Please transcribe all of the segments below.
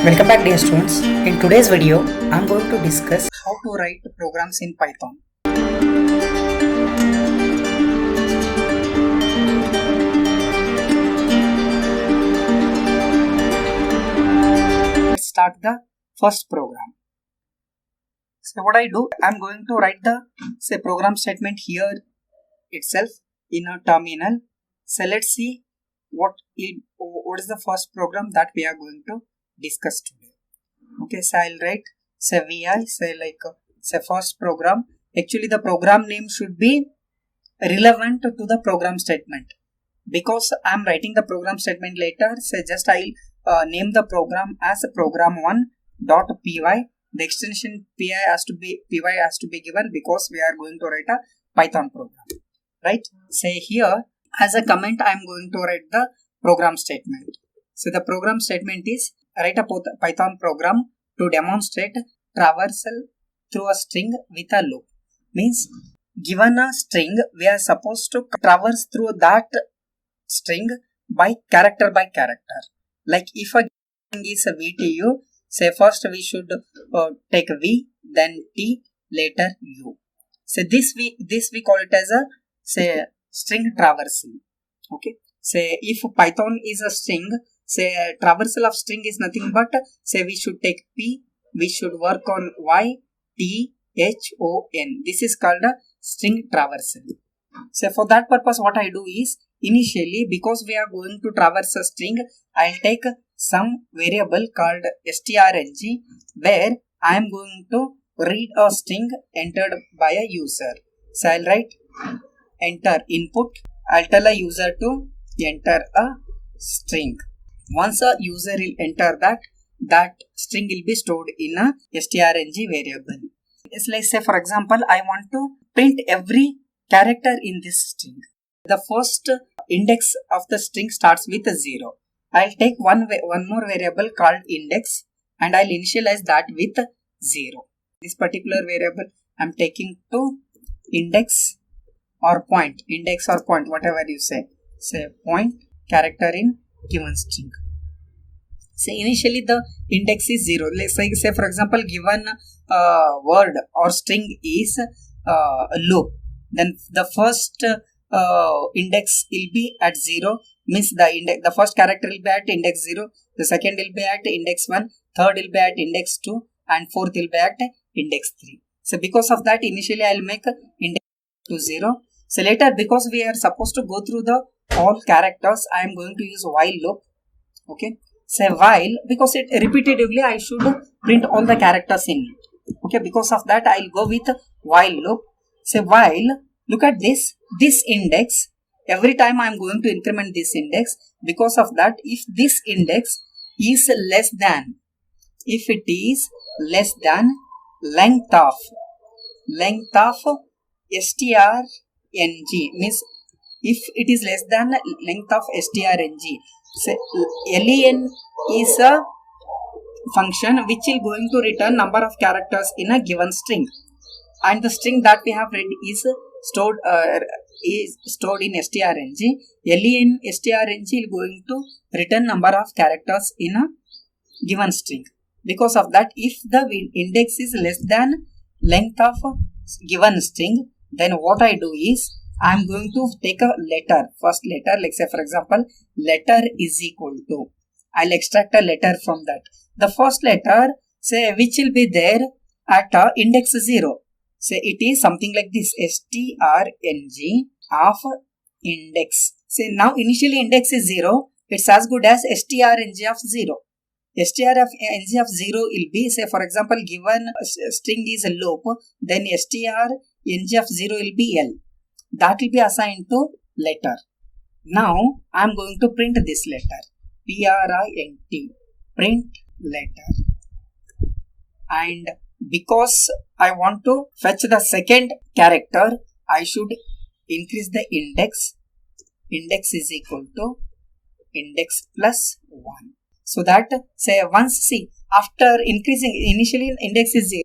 Welcome back, dear students. In today's video, I'm going to discuss how to write programs in Python. Let's start the first program. So what I do, I'm going to write the program statement here itself in a terminal. So let's see what is the first program that we are going to discuss today. Okay, so I'll write vi, first program. Actually the program name should be relevant to the program statement, because I'm writing the program statement later. So just I'll name the program as program1.py. The extension py has to be given because we are going to write a Python program, right? Say here as a comment I'm going to write the program statement. So the program statement is write a Python program to demonstrate traversal through a string with a loop. Means given a string, we are supposed to traverse through that string by character. Like if a string is a VTU, say first we should take V, then T, later U. So this we call it as a string traversal. Okay. Say if Python is a string, say traversal of string is nothing but say we should take P, we should work on Y, T, H, O, N. This is called a string traversal. So for that purpose what I do is, initially because we are going to traverse a string, I'll take some variable called strng, where I am going to read a string entered by a user. So I'll write enter input. I'll tell a user to enter a string. Once a user will enter that string will be stored in a strng variable. It's like, say for example, I want to print every character in this string. The first index of the string starts with a 0. I'll take one more variable called index and I'll initialize that with 0. This particular variable I'm taking to index or point, whatever you say. Say point character in given string. Say initially the index is 0. Let's say for example, given word or string is a loop, then the first index will be at 0, means the first character will be at index 0, the second will be at index 1, third will be at index 2, and fourth will be at index 3. So because of that, initially I will make index to 0. So later, because we are supposed to go through the all characters, I am going to use while loop. Okay, say while, because it repetitively I should print all the characters in it. Okay, because of that I'll go with while loop. Say while, look at this index, every time I'm going to increment this index. Because of that, if this index is less than, if it is less than length of strng, means if it is less than length of strng, say len is a function which is going to return number of characters in a given string, and the string that we have read is stored in strng. Len strng is going to return number of characters in a given string. Because of that, if the index is less than length of given string, then what I do is I am going to take a letter, first letter, like say for example, letter is equal to, I'll extract a letter from that. The first letter, say which will be there at index 0. Say it is something like this, strng of index. Say now initially index is 0, it's as good as strng of 0. strng of 0 will be, say for example, given string is a loop, then strng of 0 will be L. That will be assigned to letter. Now I am going to print this letter, print letter. And because I want to fetch the second character, I should increase the index. Index is equal to index plus 1. So that, say once, see, after increasing, initially index is 0.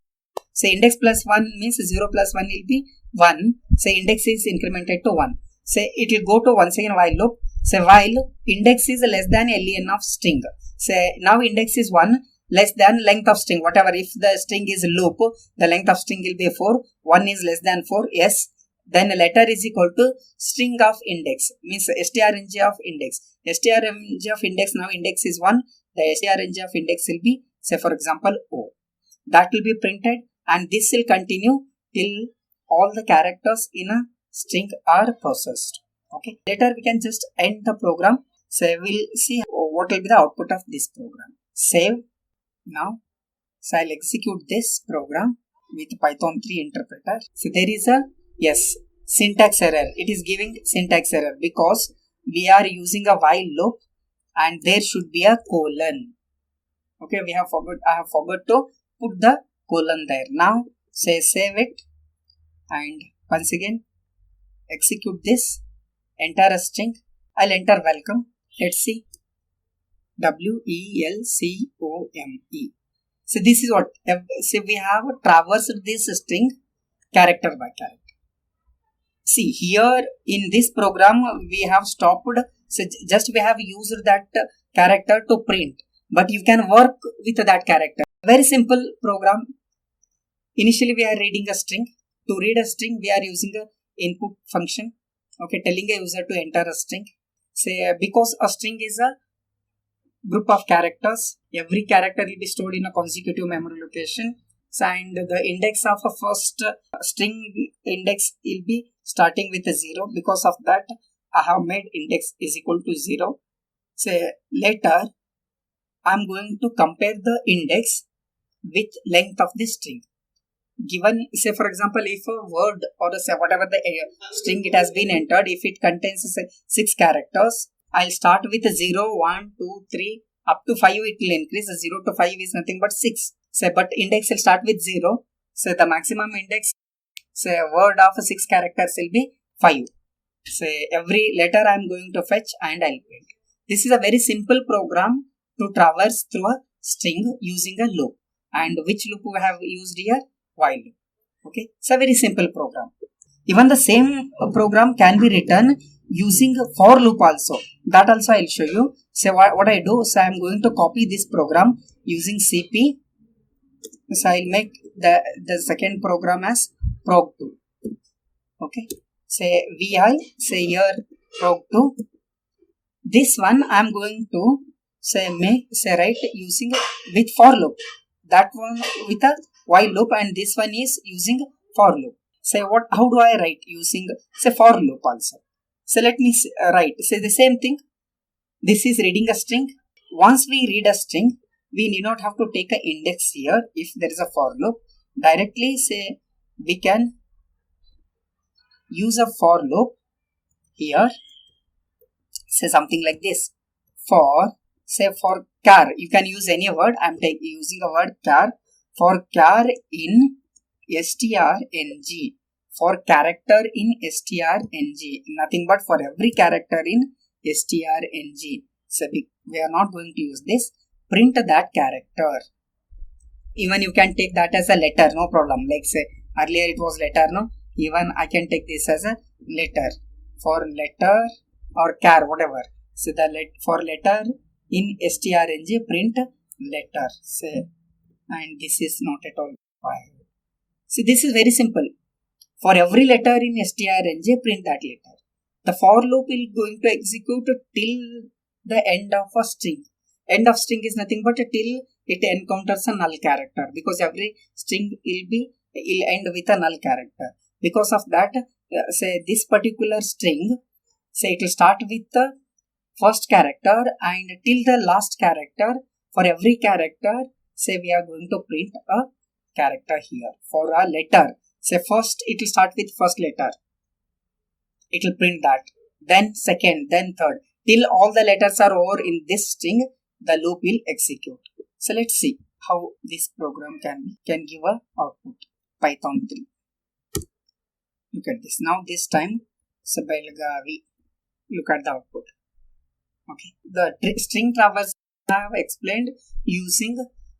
Say index plus 1 means 0 plus 1 will be 1. Say index is incremented to 1. Say it will go to once again while loop. Say while index is less than len of string. Say now index is 1. less than length of string, whatever. If the string is loop, the length of string will be 4. 1 is less than 4, yes. Then letter is equal to string of index, means strng of index. Strng of index, now index is 1. The strng of index will be, say for example, O. That will be printed, and this will continue till all the characters in a string are processed. Okay. Later we can just end the program. So we'll see what will be the output of this program. Save. Now, so I'll execute this program with Python 3 interpreter. So there is a, yes, syntax error. It is giving syntax error because we are using a while loop and there should be a colon. Okay, I have forgot to put the colon there. Now, say save it and once again execute this. Enter a string. I'll enter welcome. Let's see. WELCOME. So this is what, so we have traversed this string character by character. See here in this program we have stopped, so just we have used that character to print, but you can work with that character. Very simple program. Initially we are reading a string. To read a string we are using a input function. Okay, telling a user to enter a string. Say because a string is a group of characters, every character will be stored in a consecutive memory location. So, and the index of a first string index will be starting with a 0. Because of that, I have made index is equal to 0. Say later, I am going to compare the index with length of the string. Given, say for example, if a word or say whatever the string it has been entered, if it contains say 6 characters, I'll start with 0, 1, 2, 3, up to 5 it will increase. 0 to 5 is nothing but 6. Say, but index will start with 0. So the maximum index, say a word of 6 characters will be 5. Say every letter I am going to fetch and I'll print. This is a very simple program to traverse through a string using a loop. And which loop we have used here? While loop. Okay, it's a very simple program. Even the same program can be written using for loop also. That also I'll show you. So what I do, so I'm going to copy this program using CP. So I'll make the second program as prog2. Okay, say vi, say here prog2. This one I'm going to say write using with for loop. That one with a while loop, and this one is using for loop. Say how do I write using say for loop also. So let me write, say the same thing. This is reading a string. Once we read a string, we need not have to take an index here if there is a for loop. Directly say we can use a for loop here. Say something like this. For, say for char, you can use any word. I am using a word char. For char in strng. For character in strng, nothing but for every character in strng. So we are not going to use this. Print that character. Even you can take that as a letter, no problem. Like say earlier it was letter, no? Even I can take this as a letter. For letter or char, whatever. So for letter in strng, print letter. Say, and this is not at all required. See, this is very simple. For every letter in strng, print that letter. The for loop will going to execute till the end of a string. End of string is nothing but till it encounters a null character, because every string will end with a null character. Because of that, say this particular string, say it will start with the first character and till the last character. For every character, say we are going to print a character here. For a letter, say first it will start with first letter. It will print that. Then second, then third. Till all the letters are over in this string, the loop will execute. So let's see how this program can give a output. Python 3. Look at this. Now this time, so Belgavi. Look at the output. Okay. The string traversal I have explained using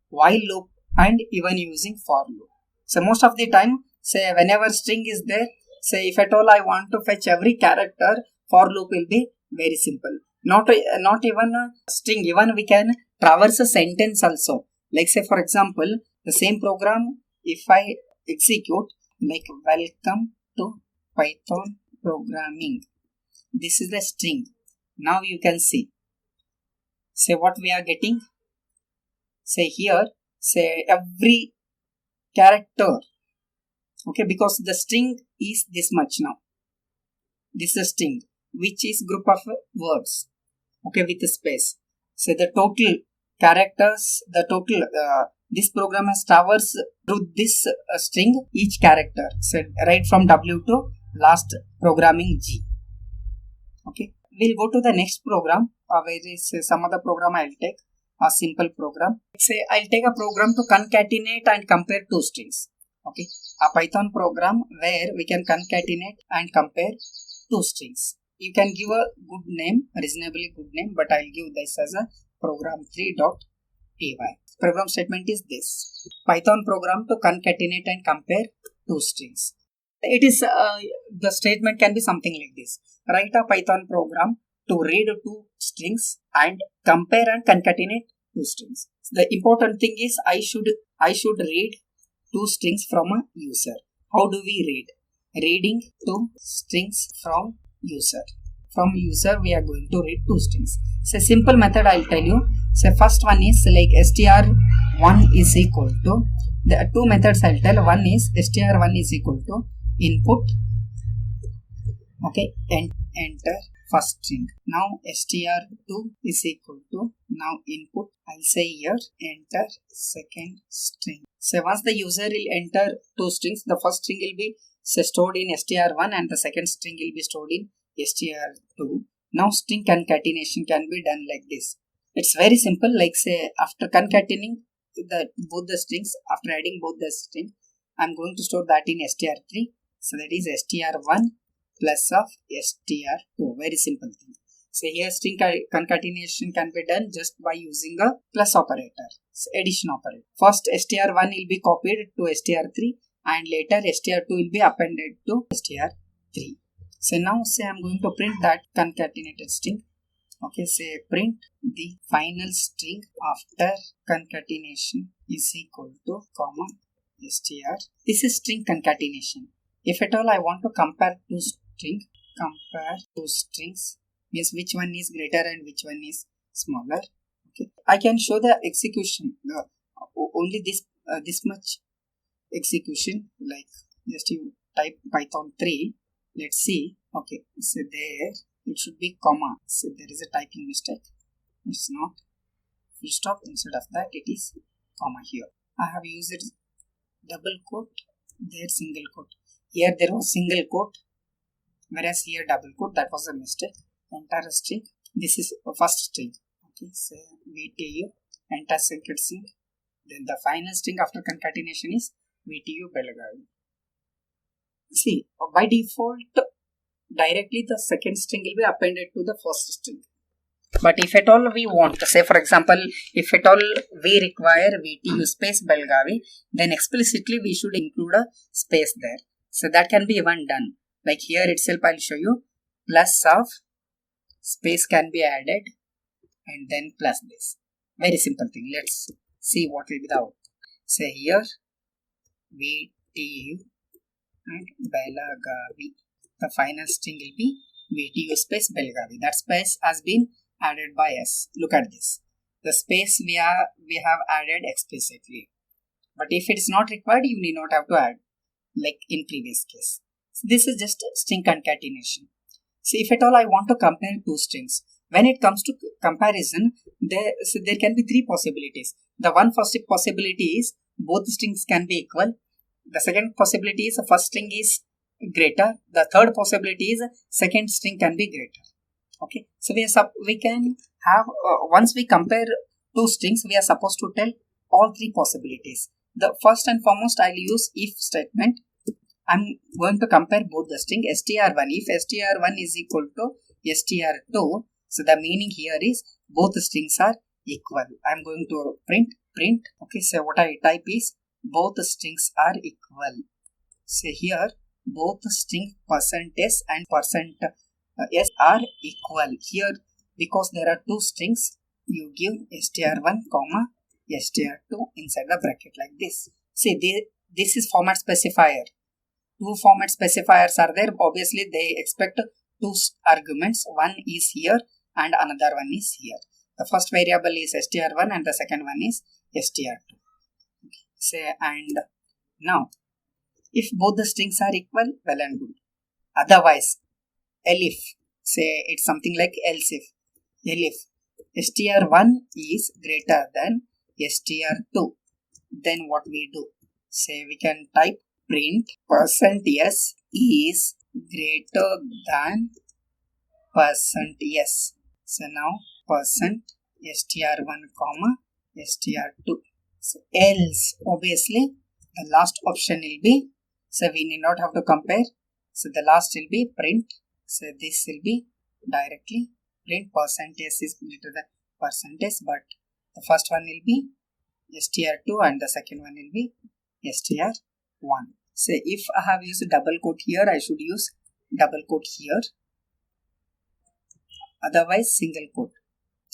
while loop and even using for loop. So most of the time, say whenever string is there, say if at all I want to fetch every character, for loop will be very simple. Not even a string, even we can traverse a sentence also. Like say for example, the same program, if I execute like welcome to Python programming, this is the string. Now you can see, say what we are getting, say here, say every character, okay, because the string is this much now. This is a string, which is group of words, okay, with a space. So the total characters, the total, this program has traversed through this string, each character, so right from W to last programming G. Okay, we'll go to the next program, where is some other program I'll take, a simple program. Say I'll take a program to concatenate and compare two strings. Okay, a Python program where we can concatenate and compare two strings. You can give a good name, reasonably good name, but I'll give this as a program3.py. Program statement is this: Python program to concatenate and compare two strings. It is the statement can be something like this: write a Python program to read two strings and compare and concatenate two strings. The important thing is I should read two strings from a user. How do we read? Reading two strings from user. From user we are going to read two strings. So simple method I'll tell you. So first one is like str1 is equal to, the two methods I'll tell. One is str1 is equal to input, okay, and enter first string. Now str2 is equal to, now input, I'll say here enter second string. So once the user will enter two strings, the first string will be stored in str1 and the second string will be stored in str2. Now string concatenation can be done like this. It's very simple. Like say after concatenating both the strings, after adding both the strings, I'm going to store that in str3. So that is str1 plus of str2. Very simple thing. So here string concatenation can be done just by using a plus operator, so addition operator. First str1 will be copied to str3 and later str2 will be appended to str3. So now say I'm going to print that concatenated string. Okay, say print the final string after concatenation is equal to comma str. This is string concatenation. If at all I want to compare two strings, means which one is greater and which one is smaller. Okay, I can show the execution. Only this much execution. Like just you type Python 3. Let's see. Okay, so there it should be comma. So there is a typing mistake. It's not full stop. Instead of that, it is comma here. I have used it double quote. There single quote. Here there was single quote, whereas here double quote. That was a mistake. Enter a string. This is a first string. Okay, so VTU. Enter second string. Then the final string after concatenation is VTU Belgavi. See, by default, directly the second string will be appended to the first string. But if at all we want, say for example, if at all we require VTU space Belgavi, then explicitly we should include a space there. So that can be even done. Like here itself I'll show you, plus of space can be added and then plus this. Very simple thing. Let's see what will be the output. Say here VTU and Belgavi. The final string will be VTU space Belgavi. That space has been added by us. Look at this. The space we have added explicitly. But if it is not required, you need not have to add, like in previous case. So this is just string concatenation. So if at all I want to compare two strings, when it comes to comparison, there can be three possibilities. The one first possibility is both strings can be equal. The second possibility is the first string is greater. The third possibility is second string can be greater. Okay, so we can have once we compare two strings, we are supposed to tell all three possibilities. The first and foremost, I'll use if statement. I'm going to compare both the string str1. If str1 is equal to str2, so the meaning here is both the strings are equal. I'm going to print. Okay, so what I type is both the strings are equal. So here both the string %s and %s are equal. Here because there are two strings, you give str1 comma str2 inside the bracket like this. See, this is format specifier. Two format specifiers are there. Obviously, they expect two arguments. One is here and another one is here. The first variable is str1 and the second one is str2. Okay. Say, and now, if both the strings are equal, well and good. Otherwise, elif, say it's something like else if str1 is greater than str2, then what we do? Say we can type print %s is greater than %s. So now %str1 comma str2. So else, obviously the last option will be, so we need not have to compare. So the last will be print. So this will be directly print %s is greater than %s, but the first one will be str2 and the second one will be str1. So if I have used double quote here, I should use double quote here. Otherwise single quote.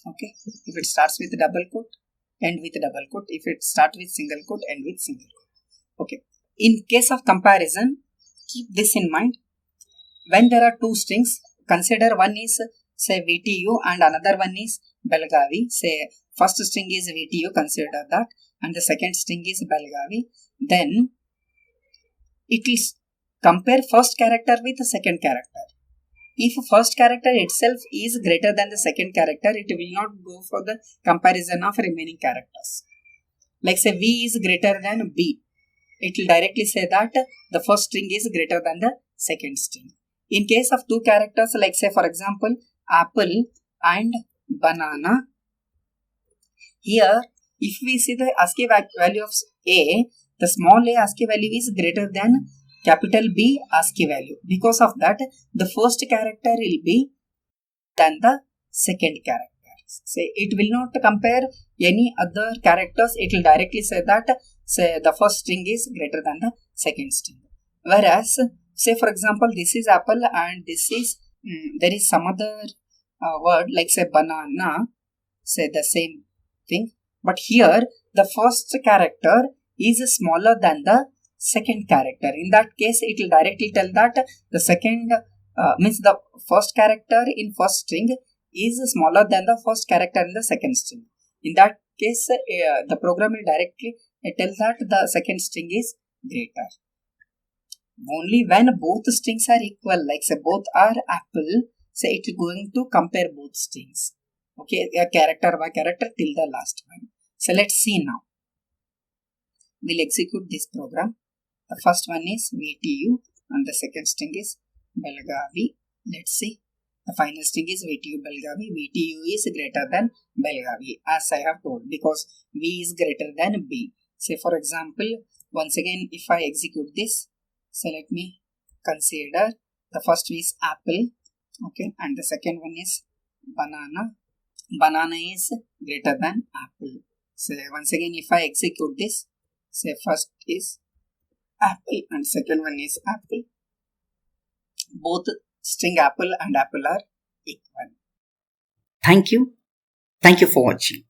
Okay. If it starts with double quote, end with double quote. If it starts with single quote, end with single quote. Okay. In case of comparison, keep this in mind. When there are two strings, consider one is say VTU and another one is Belgavi. Say first string is VTU, consider that, and the second string is Belgavi. Then it will compare first character with the second character. If first character itself is greater than the second character, it will not go for the comparison of remaining characters. Like say V is greater than B, it will directly say that the first string is greater than the second string. In case of two characters, like say for example apple and banana, here if we see the ASCII value of A, the small a ASCII value is greater than capital B ASCII value. Because of that, the first character will be than the second character. Say it will not compare any other characters. It will directly say that say the first string is greater than the second string. Whereas say for example this is apple and this is there is some other word like say banana. Say the same thing. But here the first character is smaller than the second character. In that case, it will directly tell that the second means the first character in first string is smaller than the first character in the second string. In that case, the program will directly tell that the second string is greater. Only when both strings are equal, like say both are apple, say it is going to compare both strings. Okay, character by character till the last one. So let's see now. We'll execute this program. The first one is VTU and the second string is Belgavi. Let's see. The final string is VTU Belgavi. VTU is greater than Belgavi as I have told because V is greater than B. Say for example, once again if I execute this, so let me consider the first is apple, okay, and the second one is banana. Banana is greater than apple. So once again if I execute this, say first is apple and second one is apple. Both string apple and apple are equal. Thank you. Thank you for watching.